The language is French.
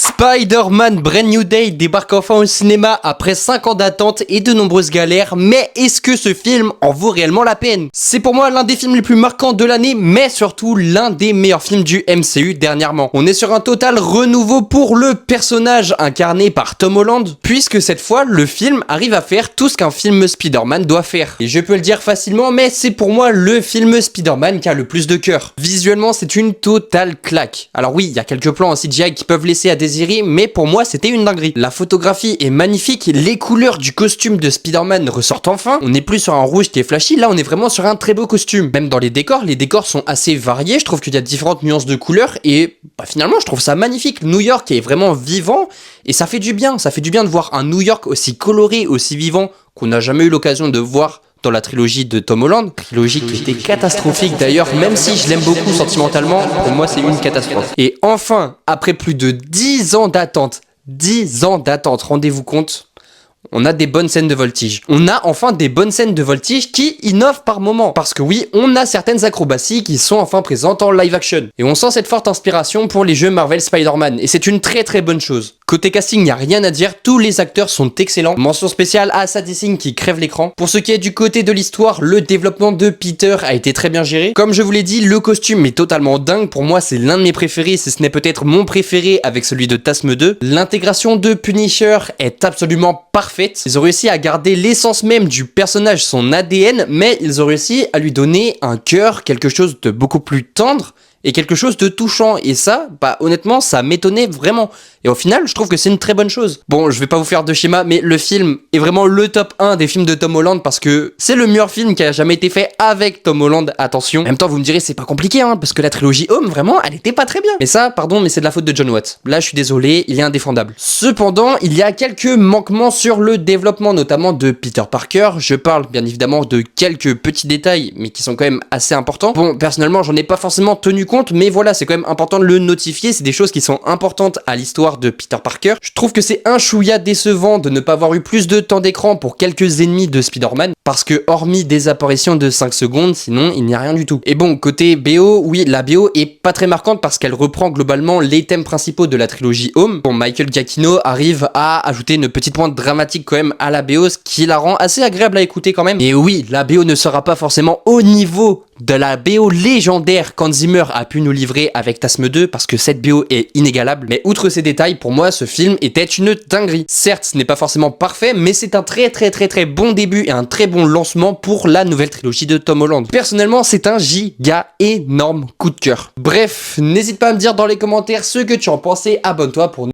Spider-Man Brand New Day débarque enfin au cinéma après 5 ans d'attente et de nombreuses galères, mais est-ce que ce film en vaut réellement la peine? C'est pour moi l'un des films les plus marquants de l'année, mais surtout l'un des meilleurs films du MCU dernièrement. On est sur un total renouveau pour le personnage incarné par Tom Holland, puisque cette fois le film arrive à faire tout ce qu'un film Spider-Man doit faire. Et je peux le dire facilement, mais c'est pour moi le film Spider-Man qui a le plus de cœur. Visuellement c'est une totale claque. Alors oui, il y a quelques plans en CGI qui peuvent laisser à désirer, mais pour moi c'était une dinguerie. La photographie est magnifique, les couleurs du costume de Spider-Man ressortent enfin. On n'est plus sur un rouge qui est flashy, là on est vraiment sur un très beau costume. Même dans les décors sont assez variés, je trouve qu'il y a différentes nuances de couleurs et finalement je trouve ça magnifique. New York est vraiment vivant et ça fait du bien de voir un New York aussi coloré, aussi vivant qu'on n'a jamais eu l'occasion de voir dans la trilogie de Tom Holland, trilogie qui était catastrophique d'ailleurs, même si je l'aime beaucoup sentimentalement, pour moi c'est une catastrophe. Et enfin, après plus de 10 ans d'attente, rendez-vous compte, on a des bonnes scènes de voltige. On a enfin des bonnes scènes de voltige qui innovent par moment. Parce que oui, on a certaines acrobaties qui sont enfin présentes en live action. Et on sent cette forte inspiration pour les jeux Marvel Spider-Man. Et c'est une très très bonne chose. Côté casting, il n'y a rien à dire, tous les acteurs sont excellents. Mention spéciale à Sadie Singh qui crève l'écran. Pour ce qui est du côté de l'histoire, le développement de Peter a été très bien géré. Comme je vous l'ai dit, le costume est totalement dingue. Pour moi, c'est l'un de mes préférés, si ce n'est peut-être mon préféré avec celui de Tasme 2. L'intégration de Punisher est absolument parfaite. Ils ont réussi à garder l'essence même du personnage, son ADN, mais ils ont réussi à lui donner un cœur, quelque chose de beaucoup plus tendre et quelque chose de touchant. Et ça, honnêtement, ça m'étonnait vraiment. Et au final, je trouve que c'est une très bonne chose. Bon, je vais pas vous faire de schéma, mais le film est vraiment le top 1 des films de Tom Holland parce que c'est le meilleur film qui a jamais été fait avec Tom Holland, attention. En même temps, vous me direz, c'est pas compliqué, parce que la trilogie Home, vraiment, elle était pas très bien. Mais ça, pardon, mais c'est de la faute de John Watts. Là, je suis désolé, il est indéfendable. Cependant, il y a quelques manquements sur le développement, notamment de Peter Parker. Je parle, bien évidemment, de quelques petits détails, mais qui sont quand même assez importants. Bon, personnellement, j'en ai pas forcément tenu compte, mais voilà, c'est quand même important de le notifier. C'est des choses qui sont importantes à l'histoire de Peter Parker. Je trouve que c'est un chouïa décevant de ne pas avoir eu plus de temps d'écran pour quelques ennemis de Spider-Man, parce que hormis des apparitions de 5 secondes, sinon il n'y a rien du tout. Et bon, côté BO, oui, la BO est pas très marquante parce qu'elle reprend globalement les thèmes principaux de la trilogie Home. Bon, Michael Giacchino arrive à ajouter une petite pointe dramatique quand même à la BO, ce qui la rend assez agréable à écouter quand même. Et oui, la BO ne sera pas forcément au niveau de la BO légendaire qu'Hans Zimmer a pu nous livrer avec Tasme 2, parce que cette BO est inégalable. Mais outre ces détails, pour moi, ce film était une dinguerie. Certes, ce n'est pas forcément parfait, mais c'est un très bon début et un très bon lancement pour la nouvelle trilogie de Tom Holland. Personnellement, c'est un giga énorme coup de cœur. Bref, n'hésite pas à me dire dans les commentaires ce que tu en pensais. Abonne-toi pour